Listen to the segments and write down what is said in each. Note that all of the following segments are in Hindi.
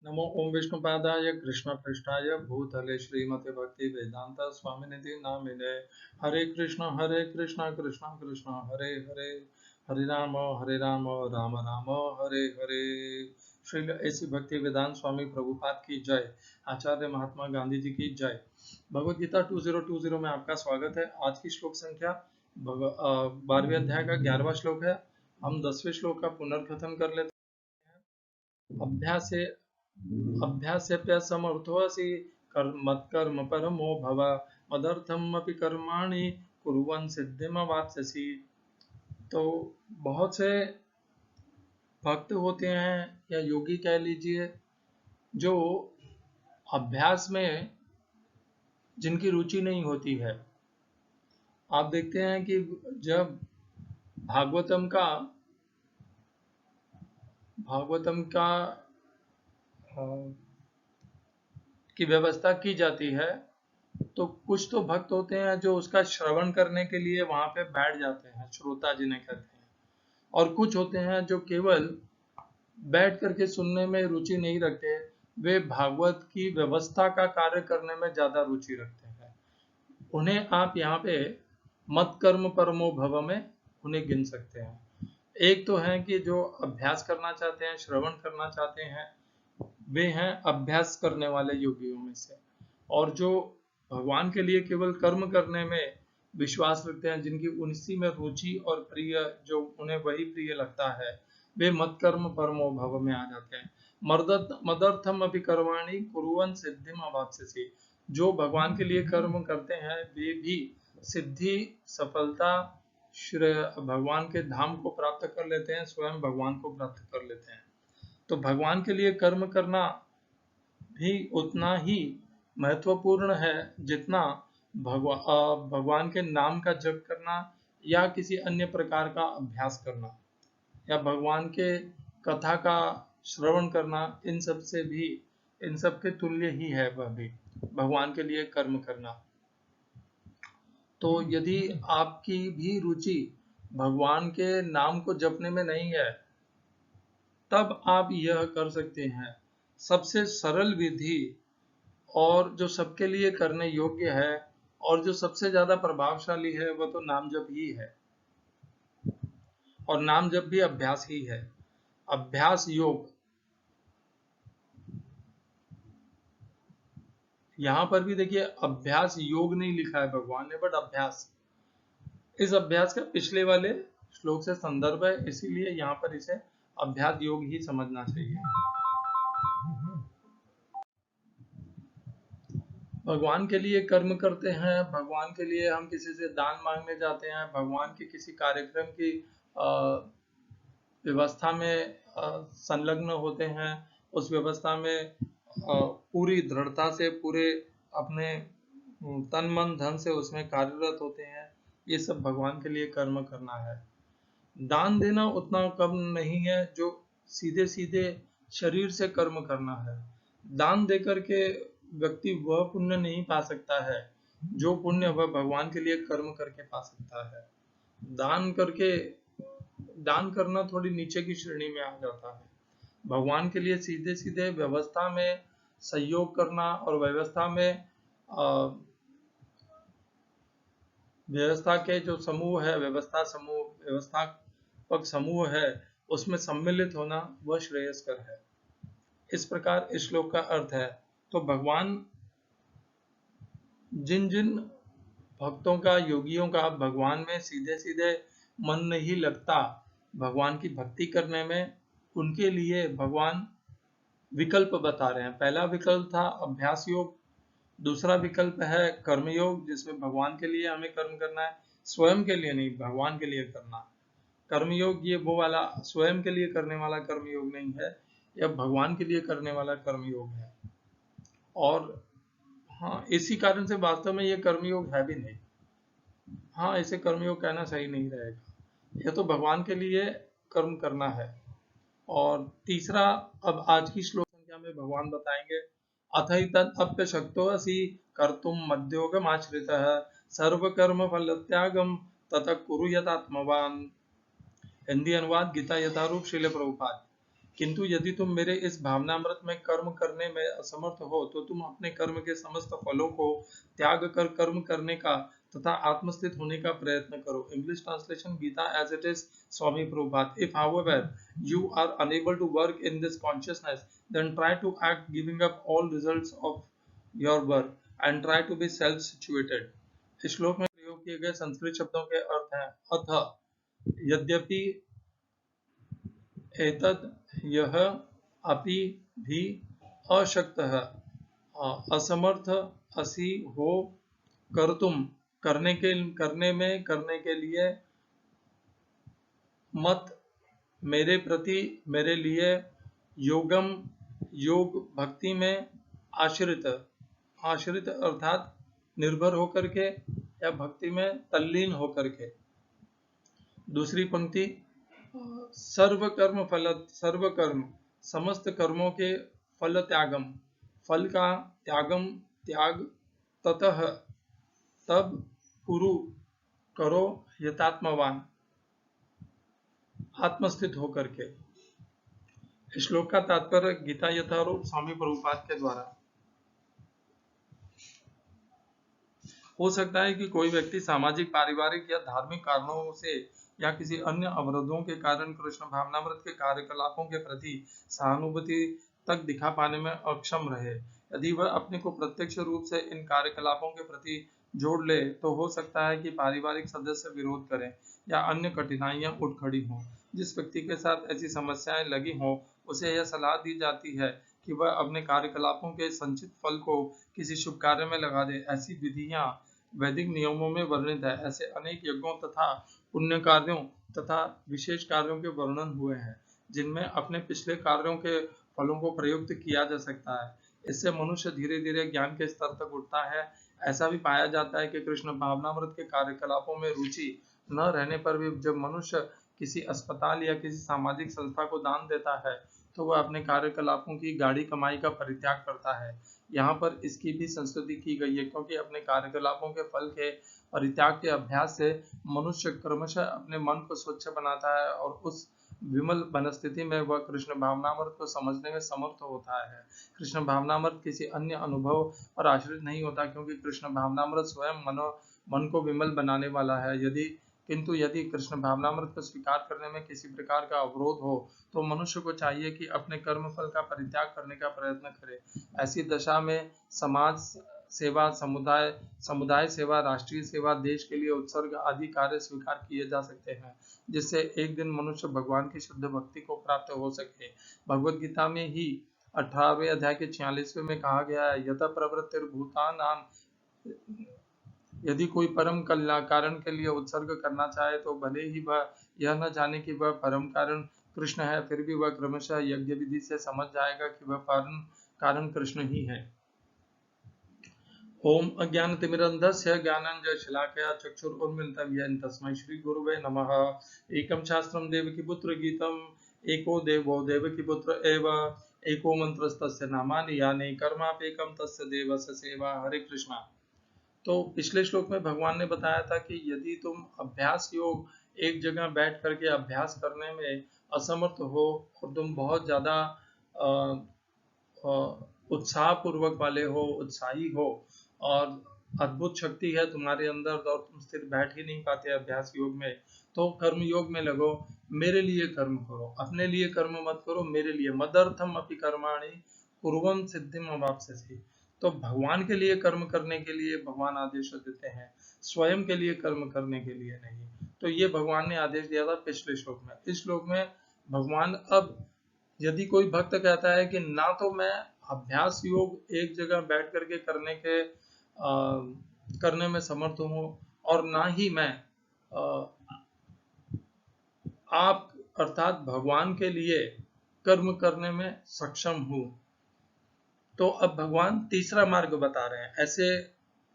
नमो ओम विष्णुपादाय कृष्णपृष्ठाय भूतले श्रीमते भक्ति वेदांत स्वामिनिधि नामिने हरे कृष्ण कृष्ण कृष्ण हरे हरे हरे राम राम राम हरे हरे। श्रील ऐसी भक्ति वेदांत स्वामी प्रभुपाद की जय। आचार्य महात्मा गांधी जी की जय। भगवद गीता 2020 में आपका स्वागत है। आज की श्लोक संख्या 12वें अध्याय का 11वां श्लोक है। हम 10वें श्लोक का पुनर्कथन कर लेते हैं। अभ्यासेऽप्यसमर्थोऽसि मत्कर्म परमो भव मदर्थमपि कर्माणि कुर्वन् सिद्धिमवाप्स्यसि। तो बहुत से भक्त होते हैं या योगी कह लीजिए, जो अभ्यास में जिनकी रुचि नहीं होती है। आप देखते हैं कि जब भागवतम का की व्यवस्था की जाती है, तो कुछ तो भक्त होते हैं जो उसका श्रवण करने के लिए वहां पे बैठ जाते हैं, श्रोता जिन्हें कहते हैं। और कुछ होते हैं जो केवल बैठ करके सुनने में रुचि नहीं रखते, वे भागवत की व्यवस्था का कार्य करने में ज्यादा रुचि रखते हैं। उन्हें आप यहाँ पे मत कर्म परमो भव में उन्हें गिन सकते हैं। एक तो है कि जो अभ्यास करना चाहते हैं, श्रवण करना चाहते हैं, वे हैं अभ्यास करने वाले योगियों में से। और जो भगवान के लिए केवल कर्म करने में विश्वास रखते हैं, जिनकी उसी में रुचि और प्रिय, जो उन्हें वही प्रिय लगता है, वे मत कर्म परमो भव में आ जाते हैं। मदर्थम अपि कर्माणि कुर्वन् सिद्धिम अवाप्स्यसि। जो भगवान के लिए कर्म करते हैं, वे भी सिद्धि, सफलता, श्रेय, भगवान के धाम को प्राप्त कर लेते हैं, स्वयं भगवान को प्राप्त कर लेते हैं। तो भगवान के लिए कर्म करना भी उतना ही महत्वपूर्ण है जितना भगवान के नाम का जप करना या किसी अन्य प्रकार का अभ्यास करना या भगवान के कथा का श्रवण करना। इन सब के तुल्य ही है वह भी भगवान के लिए कर्म करना। तो यदि आपकी भी रुचि भगवान के नाम को जपने में नहीं है, तब आप यह कर सकते हैं। सबसे सरल विधि और जो सबके लिए करने योग्य है और जो सबसे ज्यादा प्रभावशाली है, वह तो नाम जप ही है। और नाम जप भी अभ्यास ही है, अभ्यास योग। यहां पर भी देखिए, अभ्यास योग नहीं लिखा है भगवान ने, बट अभ्यास। इस अभ्यास का पिछले वाले श्लोक से संदर्भ है, इसीलिए यहाँ पर इसे अभ्यास योग ही समझना चाहिए। भगवान के लिए कर्म करते हैं, भगवान के लिए हम किसी से दान मांगने जाते हैं, भगवान के किसी कार्यक्रम की व्यवस्था में संलग्न होते हैं, उस व्यवस्था में पूरी दृढ़ता से, पूरे अपने तन मन धन से उसमें कार्यरत होते हैं। ये सब भगवान के लिए कर्म करना है। दान देना उतना कम नहीं है जो सीधे सीधे शरीर से कर्म करना है। दान दे करके व्यक्ति वह पुण्य नहीं पा सकता है जो पुण्य वह भगवान के लिए कर्म करके पा सकता है। दान करना थोड़ी नीचे की श्रेणी में आ जाता है। भगवान के लिए सीधे सीधे व्यवस्था में सहयोग करना और व्यवस्था के जो समूह है, व्यवस्थापक समूह है, उसमें सम्मिलित होना वह श्रेयस्कर है। इस प्रकार इस श्लोक का अर्थ है। तो भगवान जिन जिन भक्तों का, योगियों का भगवान में सीधे सीधे मन नहीं लगता भगवान की भक्ति करने में, उनके लिए भगवान विकल्प बता रहे हैं। पहला विकल्प था अभ्यास योग, दूसरा विकल्प है कर्मयोग, जिसमें भगवान के लिए हमें कर्म करना है, स्वयं के लिए नहीं, भगवान के लिए करना। कर्मयोग ये वो वाला स्वयं के लिए करने वाला कर्मयोग नहीं है, यह भगवान के लिए करने वाला कर्मयोग है। और हाँ, इसी कारण से वास्तव में ये कर्मयोग है भी नहीं। हाँ, इसे कर्मयोग कहना सही नहीं रहेगा, यह तो भगवान के लिए कर्म करना है। और तीसरा, अब आज की श्लोक संख्या में भगवान बताएंगे, अथैतदप्य शक्तोऽसि कर्तुम मद्योगमाश्रितः सर्वकर्म फलत्यागम ततः कुरु यतात्मवान। हिंदी अनुवाद गीता यथारूप श्रील प्रभुपाद। किंतु यदि तुम मेरे इस भावनामृत में कर्म करने में असमर्थ हो तो तुम अपने कर्म के समस्त फलों को त्याग कर कर्म करने का तथा आत्मस्थित होने का प्रयत्न करो। English translation Gita as it is, Swami Prabhupada. If however you are unable to work in this consciousness, then try to act giving up all results of your work and try to be self situated। इस श्लोक में प्रयोग किए गए संस्कृत शब्दों के अर्थ हैं अथ यद्यपि, एतद् यह, अपि भी, अशक्तः असमर्थ, असि हो, कर्तुम करने के लिए, मत मेरे प्रति मेरे लिए, योगम योग भक्ति में, आश्रित अर्थात निर्भर होकर के या भक्ति में तल्लीन होकर के। दूसरी पंक्ति सर्व कर्म समस्त कर्मों के फल त्यागम, फल का त्याग, ततः तब, कुरु करो, यथात्मवान आत्मस्थित होकर के। इस श्लोक का तात्पर्य गीता यथारूप स्वामी प्रभुपाद के द्वारा। हो सकता है कि कोई व्यक्ति सामाजिक, पारिवारिक या धार्मिक कारणों से या किसी अन्य अवरोधों के कारण कृष्ण भावनामृत के कार्यकलापों के प्रति सहानुभूति तक दिखा पाने में अक्षम रहे। यदि वह अपने को प्रत्यक्ष रूप से इन कार्यकलापों के प्रति जोड़ ले तो हो सकता है कि पारिवारिक सदस्य विरोध करें या अन्य कठिनाइयां उठ खड़ी हों। जिस व्यक्ति के साथ ऐसी समस्याएं लगी हों उसे यह सलाह दी जाती है कि वह अपने कार्यकलापों के संचित फल को किसी शुभ कार्य में लगा दे। ऐसी विधियां वैदिक नियमों में वर्णित है। ऐसे अनेक यज्ञों तथा पुण्य कार्यों तथा विशेष कार्यों के वर्णन हुए हैं जिनमें अपने पिछले कार्यों के फलों को प्रयुक्त किया जा सकता है। इससे मनुष्य धीरे धीरे ज्ञान के स्तर तक उठता है। ऐसा भी पाया जाता है कि कृष्ण भावनामृत के कार्यकलापों में रुचि न रहने पर भी जब मनुष्य किसी अस्पताल या किसी सामाजिक संस्था को दान देता है तो वह अपने कार्यकलापों की गाढ़ी कमाई का परित्याग करता है। यहाँ पर इसकी भी संस्तुति की गई है क्योंकि अपने कार्यकलापों के फल के परित्याग के अभ्यास से मनुष्य क्रमशः अपने मन को स्वच्छ बनाता है और उस विमल मनस्थिति में वह कृष्ण भावनामृत को समझने में समर्थ होता है। कृष्ण भावनामृत किसी अन्य अनुभव पर आश्रित नहीं होता क्योंकि कृष्ण भावनामृत स्वयं मन को विमल बनाने वाला है। किंतु यदि कृष्ण भावनामृत को स्वीकार करने में किसी प्रकार का अवरोध हो तो मनुष्य को चाहिए कि अपने कर्म फल का परित्याग करने का प्रयत्न करे। ऐसी दशा में समाज सेवा, समुदाय सेवा, राष्ट्रीय सेवा, देश के लिए उत्सर्ग आदि कार्य स्वीकार किए जा सकते हैं जिससे एक दिन मनुष्य भगवान की शुद्ध भक्ति को प्राप्त हो सके। भगवद गीता में ही 18वें अध्याय के 46वें में कहा गया है, यत प्रवृत्तिर्भूतानां, यदि कोई परम कारण के लिए उत्सर्ग करना चाहे तो भले ही वह यह न जाने कि वह परम कारण कृष्ण है, फिर भी वह क्रमशः यज्ञ विधि से समझ जाएगा कि वह परम कारण कृष्ण ही है। ओम अज्ञानतिमिरन्धस्य ज्ञानाञ्जनशलाकया चक्षुरुन्मिलितं येन तस्मै श्रीगुरुवे नमः। एकं शास्त्रं देवकीपुत्र गीतम्, एको देवो देवकीपुत्र एव, एको मंत्रस्तस्य नामानि यानि, कर्माप्येकं तस्य देवस्य सेवा। हरे कृष्णा। तो पिछले श्लोक में भगवान ने बताया था कि यदि तुम अभ्यास योग एक जगह बैठ करके अभ्यास करने में असमर्थ हो और तुम बहुत ज्यादा उत्साह पूर्वक वाले हो, उत्साही हो और अद्भुत शक्ति है तुम्हारे अंदर और तुम स्थिर बैठ ही नहीं पाते अभ्यास योग में, तो कर्म योग में लगो। मेरे लिए कर्म करो, अपने लिए कर्म मत करो, मेरे लिए। मदर्थम अपि कर्माणि कुर्वन् सिद्धिम अवाप्स्यसि। तो भगवान के लिए कर्म करने के लिए भगवान आदेश देते हैं, स्वयं के लिए कर्म करने के लिए नहीं। तो ये भगवान ने आदेश दिया था पिछले श्लोक में। इस श्लोक में भगवान अब यदि कोई भक्त कहता है कि ना तो मैं अभ्यास योग एक जगह बैठ करके करने में समर्थ हूँ और ना ही मैं आप अर्थात भगवान के लिए कर्म करने में सक्षम हूँ, तो अब भगवान तीसरा मार्ग बता रहे हैं। ऐसे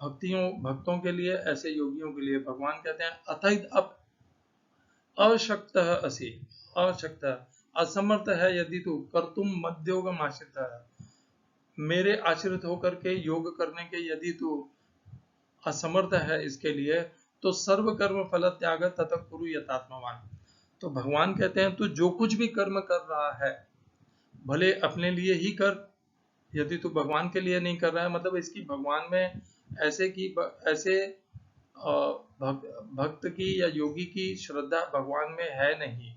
भक्तों के लिए, ऐसे योगियों के लिए भगवान कहते हैं अतः अब अशक्त असि, अशक्त असमर्थ है यदि तू कर्तुम मद्योगम आश्रित है, मेरे आश्रित होकर के योग करने के यदि तू असमर्थ है इसके लिए, तो सर्व कर्म फल त्याग तथा कुरु यथात्मवान। तो भगवान कहते हैं तू जो कुछ भी कर्म कर रहा है भले अपने लिए ही कर, यदि तू भगवान के लिए नहीं कर रहा है, मतलब इसकी भगवान में ऐसे भक्त की या योगी की श्रद्धा भगवान में है नहीं।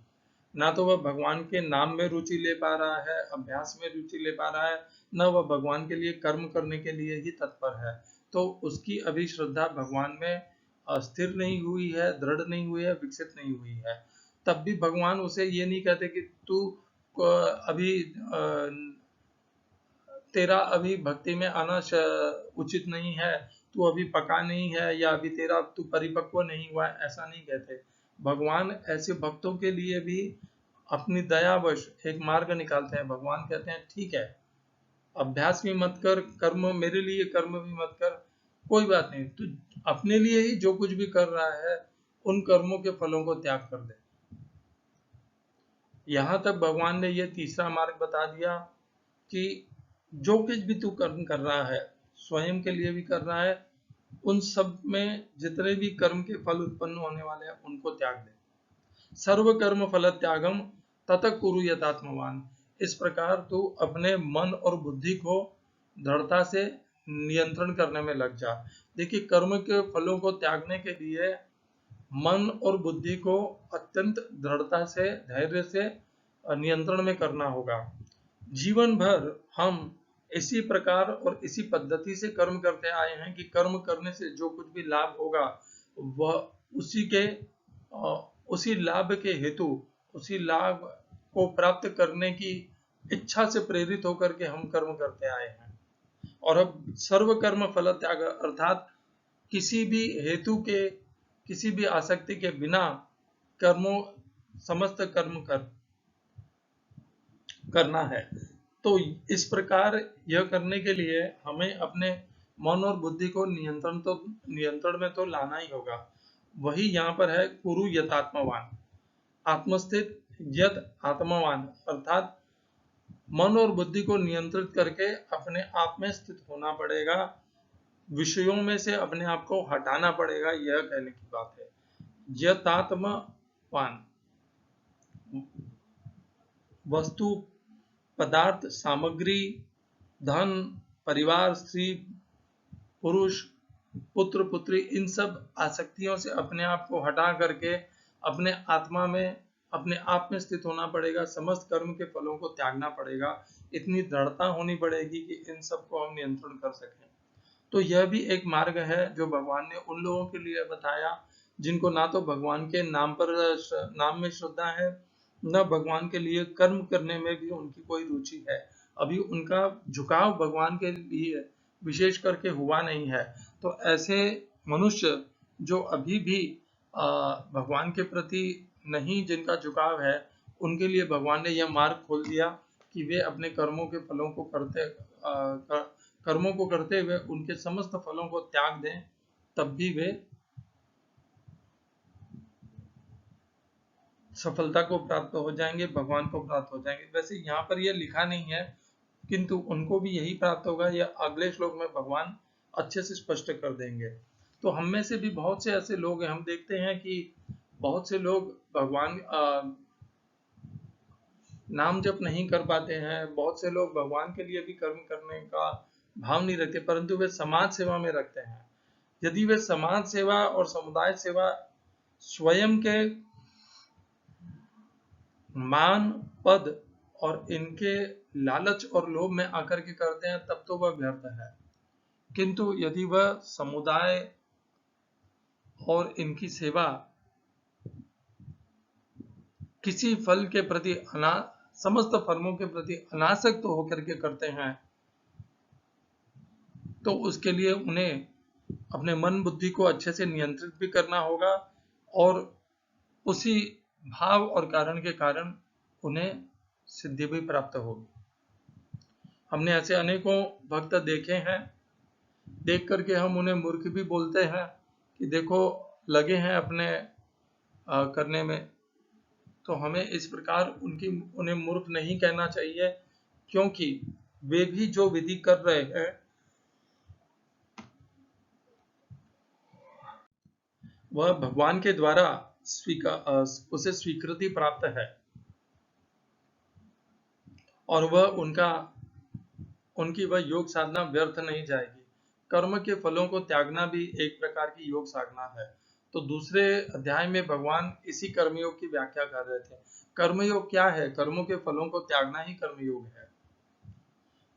ना तो वह भगवान के नाम में रुचि ले पा रहा है, अभ्यास में रुचि ले पा रहा है, न वह भगवान के लिए कर्म करने के लिए ही तत्पर है। तो उसकी अभी श्रद्धा भगवान में स्थिर नहीं हुई है, दृढ़ नहीं हुई है, विकसित नहीं हुई है। तब भी भगवान उसे ये नहीं कहते कि तू अभी तेरा अभी भक्ति में आना उचित नहीं है, तू अभी पका नहीं है, या अभी तेरा तू परिपक्व नहीं हुआ है, ऐसा नहीं कहते। भगवान ऐसे भक्तों के लिए भी अपनी दयावश एक मार्ग निकालते हैं। भगवान कहते हैं ठीक है, अभ्यास भी मत कर, कर्म मेरे लिए कर्म भी मत कर, कोई बात नहीं, तू अपने लिए ही जो कुछ भी कर रहा है उन कर्मों के फलों को त्याग कर दे। यहाँ तक भगवान ने ये तीसरा मार्ग बता दिया कि जो कुछ भी तू कर्म कर रहा है, स्वयं के लिए भी कर रहा है, उन सब में जितने भी कर्म के फल उत्पन्न होने वाले हैं उनको त्याग दे। सर्व कर्म फल त्यागम तत कुरु यथात्मवान। इस प्रकार तू अपने मन और बुद्धि को दृढ़ता से नियंत्रण करने में लग जा। देखिए, कर्म के फलों को त्यागने के लिए मन और बुद्धि को अत्यंत दृढ़ता से, धैर्य से नियंत्रण में करना होगा। जीवन भर हम इसी प्रकार और इसी पद्धति से कर्म करते आए हैं कि कर्म करने से जो कुछ भी लाभ होगा वह उसी लाभ के हेतु, उसी लाभ को प्राप्त करने की इच्छा से प्रेरित होकर के हम कर्म करते आए हैं। और अब सर्व कर्म फल त्याग, अर्थात किसी भी हेतु के, किसी भी आसक्ति के बिना समस्त कर्म करना है। तो इस प्रकार यह करने के लिए हमें अपने मन और बुद्धि को नियंत्रण में तो लाना ही होगा। वही यहाँ पर है कुरु यथात्मवान, आत्मस्थित यत आत्मवान, अर्थात मन और बुद्धि को नियंत्रित करके अपने आप में स्थित होना पड़ेगा, विषयों में से अपने आप को हटाना पड़ेगा, यह कहने की बात है। यतात्मवान, वस्तु, पदार्थ, सामग्री, धन, परिवार, स्त्री, पुरुष, पुत्र, पुत्री, इन सब आसक्तियों से अपने आप को हटा करके अपने आत्मा में, अपने आप में स्थित होना पड़ेगा। समस्त कर्म के फलों को त्यागना पड़ेगा। इतनी दृढ़ता होनी पड़ेगी कि इन सब को हम नियंत्रण कर सकें। तो यह भी एक मार्ग है जो भगवान ने उन लोगों के लिए बताया जिनको ना तो भगवान के नाम में श्रद्धा है, न भगवान के लिए कर्म करने में भी उनकी कोई रुचि है। अभी उनका झुकाव भगवान के लिए विशेष करके हुआ नहीं है। तो ऐसे मनुष्य जो अभी भी भगवान के प्रति नहीं, जिनका झुकाव है, उनके लिए भगवान ने यह मार्ग खोल दिया कि वे अपने कर्मों के फलों को कर्मों को करते हुए उनके समस्त फलों को त्याग दें, तब भी वे सफलता को प्राप्त हो जाएंगे, भगवान को प्राप्त हो जाएंगे। वैसे यहाँ पर यह लिखा नहीं है, किंतु उनको भी यही प्राप्त होगा, यह अगले श्लोक में भगवान अच्छे से स्पष्ट कर देंगे। तो हम में से भी बहुत से ऐसे लोग हैं, हम देखते हैं कि बहुत से लोग भगवान नाम जप नहीं कर पाते हैं, बहुत से लोग भगवान के लिए भी कर्म करने का भाव नहीं रखते, परंतु वे समाज सेवा में रखते हैं। यदि वे समाज सेवा और समुदाय सेवा स्वयं के मान, पद और इनके लालच और लोभ में आकर के करते हैं, तब तो वह व्यर्थ है। किंतु यदि वह समुदाय और इनकी सेवा किसी फल के प्रति समस्त फलों के प्रति अनासक्त होकर के करते हैं, तो उसके लिए उन्हें अपने मन बुद्धि को अच्छे से नियंत्रित भी करना होगा, और उसी भाव और कारण के कारण उन्हें सिद्धि भी प्राप्त होगी। हमने ऐसे अनेकों भक्त देखे हैं, देख करके हम उन्हें मूर्ख भी बोलते हैं कि देखो लगे हैं अपने करने में। तो हमें इस प्रकार उन्हें मूर्ख नहीं कहना चाहिए, क्योंकि वे भी जो विधि कर रहे हैं वह भगवान के द्वारा उसे स्वीकृति प्राप्त है। और वह उनकी वह योग साधना व्यर्थ नहीं जाएगी। कर्म के फलों को त्यागना भी एक प्रकार की योग साधना है। तो दूसरे अध्याय में भगवान इसी कर्मयोग की व्याख्या कर रहे थे। कर्मयोग क्या है? कर्मों के फलों को त्यागना ही कर्मयोग है।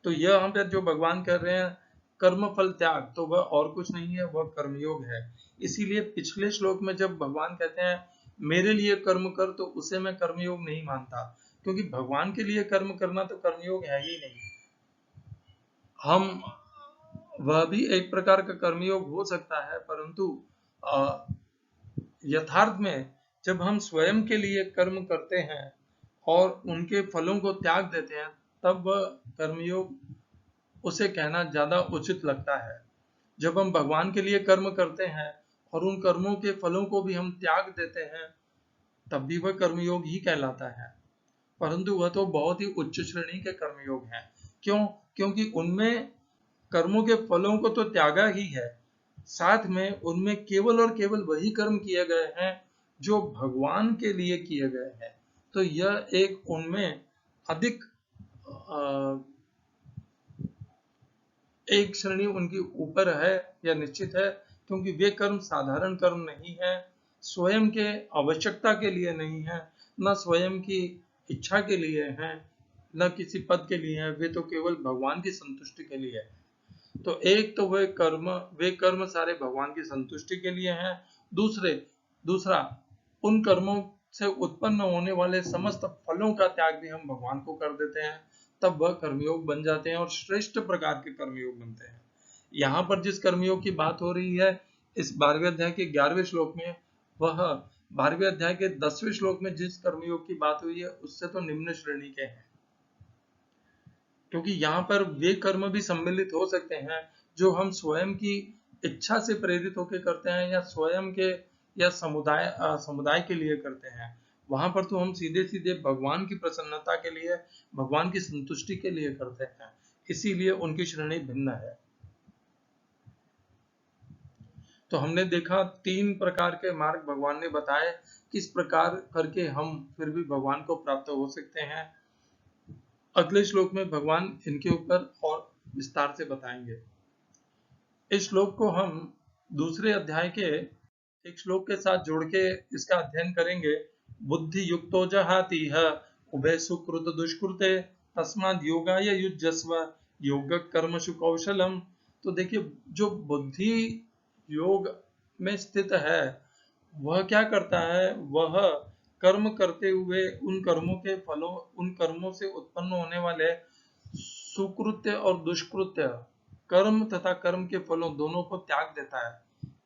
तो यह हम पे जो भगवान कर रहे हैं कर्म फल त्याग, तो वह और कुछ नहीं है, वह कर्मयोग है। इसीलिए पिछले श्लोक में जब भगवान कहते हैं मेरे लिए कर्म कर, तो उसे मैं कर्मयोग नहीं मानता, क्योंकि भगवान के लिए कर्म करना तो कर्मयोग है ही नहीं। हम वह भी एक प्रकार का कर्मयोग हो सकता है, परंतु यथार्थ में जब हम स्वयं के लिए कर्म करते हैं और उनके फलों को त्याग देते हैं, तब वह कर्मयोग उसे कहना ज्यादा उचित लगता है। जब हम भगवान के लिए कर्म करते हैं और उन कर्मों के फलों को भी हम त्याग देते हैं, तब भी वह कर्मयोग ही कहलाता है, परंतु वह तो बहुत ही उच्च श्रेणी के कर्मयोग हैं। क्यों? क्योंकि उनमें कर्मों के फलों को तो त्यागा ही है, साथ में उनमें केवल और केवल वही कर्म किए गए हैं जो भगवान के लिए किए गए हैं। तो यह एक उनमें अधिक एक श्रेणी उनकी ऊपर है या निश्चित है, क्योंकि वे कर्म साधारण कर्म नहीं है, स्वयं के आवश्यकता के लिए नहीं है, न स्वयं की इच्छा के लिए हैं, न किसी पद के लिए हैं, वे तो केवल भगवान की संतुष्टि के लिए है। तो एक तो वे कर्म सारे भगवान की संतुष्टि के लिए हैं। दूसरा उन कर्मों से उत्पन्न होने वाले समस्त फलों का त्याग भी हम भगवान को कर देते हैं, तब वह कर्मयोग बन जाते हैं और श्रेष्ठ प्रकार के कर्मयोग बनते हैं। यहाँ पर जिस कर्मयोग की बात हो रही है इस 12वें अध्याय के 11वें श्लोक में, वह 12वें अध्याय के 10वें श्लोक में जिस कर्मयोग की बात हुई है उससे तो निम्न श्रेणी के हैं, क्योंकि यहाँ पर वे कर्म भी सम्मिलित हो सकते हैं जो हम स्वयं की इच्छा से प्रेरित होकर करते हैं या स्वयं के या समुदाय के लिए करते हैं। वहां पर तो हम सीधे सीधे भगवान की प्रसन्नता के लिए, भगवान की संतुष्टि के लिए करते हैं, इसीलिए उनकी श्रेणी भिन्न है। तो हमने देखा 3 प्रकार के मार्ग भगवान ने बताए, किस प्रकार करके हम फिर भी भगवान को प्राप्त हो सकते हैं। अगले श्लोक में भगवान इनके ऊपर और विस्तार से बताएंगे। इस श्लोक को हम दूसरे अध्याय के एक श्लोक के साथ जोड़ के इसका अध्ययन करेंगे। बुद्धि युक्तो जहाति उभय सुकृत दुष्कृते तस्माद् योगाय युज्यस्व योग कर्मसु कौशलम। तो देखिए, जो बुद्धि योग में स्थित है वह क्या करता है, वह कर्म करते हुए उन कर्मों से उत्पन्न होने वाले सुकृत्य और दुष्कृत्य कर्म तथा कर्म के फलों दोनों को त्याग देता है।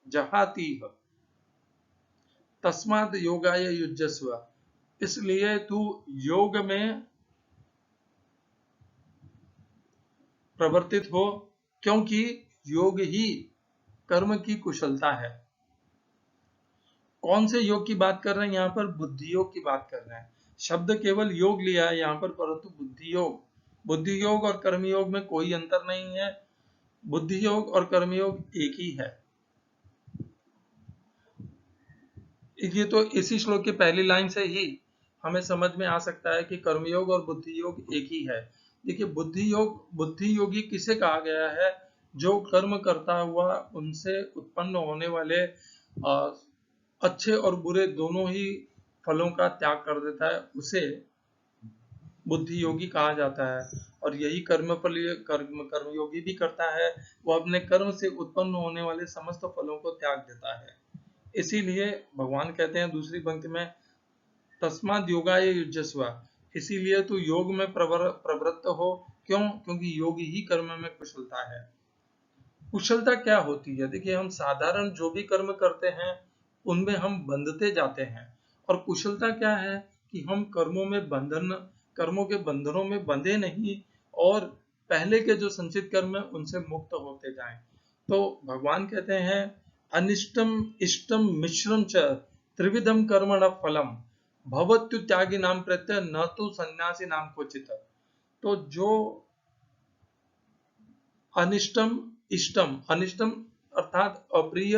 जहाति तस्माद् योगाय युज्यस्व, इसलिए तू योग में प्रवर्तित हो, क्योंकि योग ही कर्म की कुशलता है। कौन से योग की बात कर रहे हैं? यहाँ पर बुद्धि योग की बात कर रहे हैं। शब्द केवल योग लिया है यहाँ पर, परंतु बुद्धि योग और कर्मयोग में कोई अंतर नहीं है। बुद्धि योग और कर्मयोग एक ही है। ये तो इसी श्लोक की पहली लाइन से ही हमें समझ में आ सकता है कि कर्मयोग और बुद्धि योग एक ही है। देखिए, बुद्धि योगी किसे कहा गया है? जो कर्म करता हुआ उनसे उत्पन्न होने वाले अच्छे और बुरे दोनों ही फलों का त्याग कर देता है, उसे बुद्धि योगी कहा जाता है। और यही कर्मयोगी भी करता है, वो अपने कर्म से उत्पन्न होने वाले समस्त फलों को त्याग देता है। इसीलिए भगवान कहते हैं दूसरी पंक्ति में, तस्माद् योगाय युज्यस्व, इसीलिए तू योग में प्रवृत्त हो। क्यों? क्योंकि योग ही कर्म में कुशलता है। कुशलता क्या होती है? देखिए, हम साधारण जो भी कर्म करते हैं उनमें हम बंधते जाते हैं, और कुशलता क्या है कि हम कर्मों के बंधनों में बंधे नहीं और पहले के जो संचित कर्म है उनसे मुक्त होते जाएं। तो भगवान कहते हैं अनिष्टम इष्टम मिश्रम च त्रिविधम कर्मण फलम भवत्यु त्यागी नाम प्रत्यय न तो सन्यासी नाम क्वचित। तो जो अनिष्टम अनिष्टम अर्थात अप्रिय,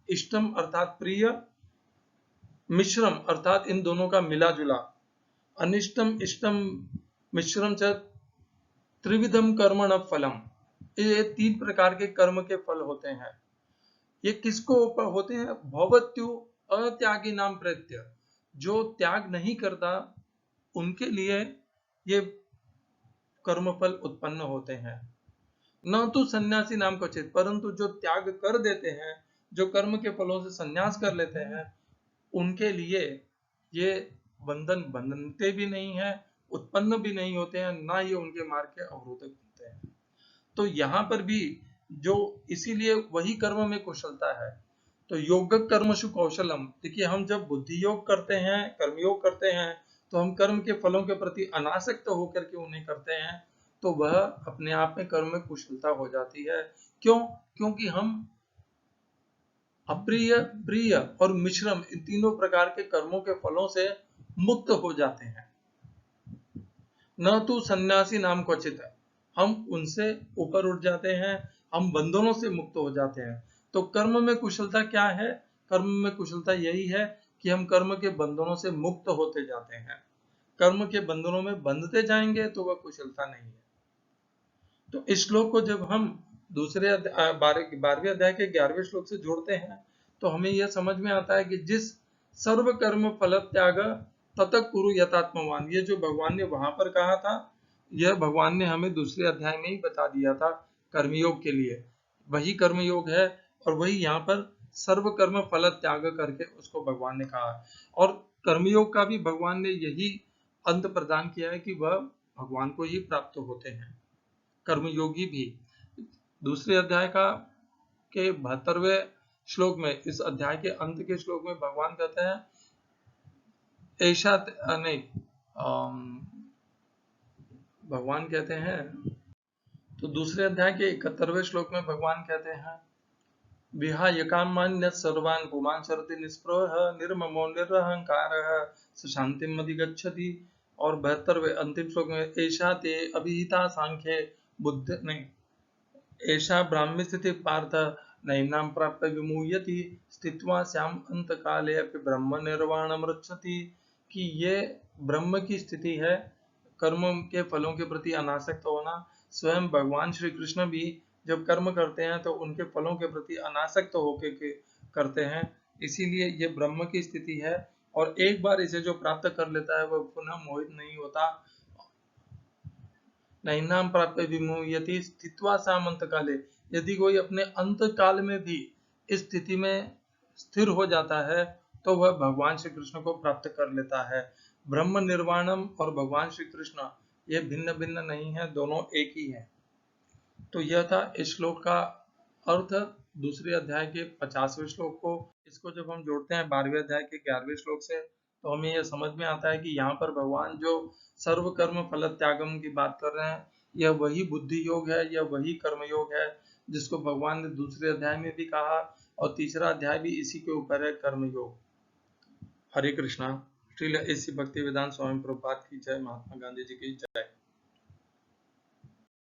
इष्टम अर्थात प्रिय, मिश्रम अर्थात इन दोनों का मिला जुला, अनिष्टम इष्टम मिश्रम च त्रिविधम कर्मण फलम, ये 3 प्रकार के कर्म के फल होते हैं। ये किसको होते हैं? भवत्यु अत्यागी नाम प्रत्य, जो त्याग नहीं करता उनके लिए ये कर्मफल उत्पन्न होते हैं। न तो सन्यासी नाम क्वचित, परंतु जो त्याग कर देते हैं, जो कर्म के फलों से संन्यास कर लेते हैं, उनके लिए ये बंधन बनते भी नहीं है, उत्पन्न भी नहीं होते हैं, ना ये उनके मार्ग के अवरोधक होते हैं। तो यहाँ पर भी जो, इसीलिए वही कर्म में कुशलता है। तो योग कर्मसु कौशलम, देखिए हम जब बुद्धि योग करते हैं, कर्मयोग करते हैं, तो हम कर्म के फलों के प्रति अनासक्त होकर के उन्हें करते हैं, तो वह अपने आप में कर्म में कुशलता हो जाती है। क्यों? क्योंकि हम अप्रिय, प्रिय और मिश्रम, इन तीनों प्रकार के कर्मों के फलों से मुक्त हो जाते हैं। न तो सन्यासी नाम क्वचित, हम उनसे ऊपर उठ जाते हैं, हम बंधनों से मुक्त हो जाते हैं। तो कर्म में कुशलता क्या है? कर्म में कुशलता यही है कि हम कर्म के बंधनों से मुक्त होते जाते हैं। कर्म के बंधनों में बंधते जाएंगे तो वह कुशलता नहीं है। तो इस श्लोक को जब हम दूसरे 12वें अध्याय के 11वें श्लोक से जोड़ते हैं, तो हमें यह समझ में आता है कि जिस सर्व कर्म फल त्याग तत कुरु यथात्मवान, ये जो भगवान ने वहां पर कहा था, यह भगवान ने हमें दूसरे अध्याय में ही बता दिया था कर्मयोग के लिए। वही कर्मयोग है और वही यहाँ पर सर्व कर्म फल त्याग करके उसको भगवान ने कहा। और कर्मयोग का भी भगवान ने यही अंत प्रदान किया है कि वह भगवान को ही प्राप्त होते हैं। कर्मयोगी भी दूसरे अध्याय का के 72वें श्लोक में, इस अध्याय के अंत के श्लोक में भगवान कहते हैं ऐसा नहीं, भगवान कहते हैं, तो दूसरे अध्याय के 71वें श्लोक में भगवान कहते हैं विहाय कामान्य सर्वान् पुमान् शरति निस्पृह निर्ममो निरहंकारः स शांतिम् अधिगच्छति। और 72वें अंतिम श्लोक में ऐसा ते अभिहिता सांख्ये बुद्ध नहीं, ऐसा ब्राह्मी स्थिति पार्थ नैनां प्राप्य विमुह्यति स्थित्वा श्याम अंत काले अपि ब्रह्म निर्वाणम रक्षति, कि ये ब्रह्म की स्थिति है, कर्म के फलों के प्रति अनासक्त होना। स्वयं भगवान श्री कृष्ण भी जब कर्म करते हैं तो उनके फलों के प्रति अनासक्त होकर के करते हैं, इसीलिए ये ब्रह्म की स्थिति है। और एक बार इसे जो प्राप्त कर लेता है वह पुनः मोहित नहीं होता। नैनां प्राप्य विमुह्यति स्थित्वा सामंत काले, यदि कोई अपने अंत काल में भी इस स्थिति में स्थिर हो जाता है तो वह भगवान श्री कृष्ण को प्राप्त कर लेता है। ब्रह्म निर्वाणम और भगवान श्री कृष्ण ये भिन्न भिन्न नहीं है, दोनों एक ही है। तो यह था इस श्लोक का अर्थ। दूसरे अध्याय के 50वें श्लोक को, इसको जब हम जोड़ते हैं 12वें अध्याय के 11वें श्लोक से, तो हमें यह समझ में आता है कि यहाँ पर भगवान जो सर्व कर्म फल त्यागम की बात कर रहे हैं, यह वही बुद्धि योग है, यह वही कर्म योग है जिसको भगवान ने दूसरे अध्याय में भी कहा, और तीसरा अध्याय भी इसी के ऊपर है, कर्म योग। हरे कृष्णा। श्रील एसी भक्ति वेदांत स्वामी प्रभुपाद की जय। महात्मा गांधी जी की जय।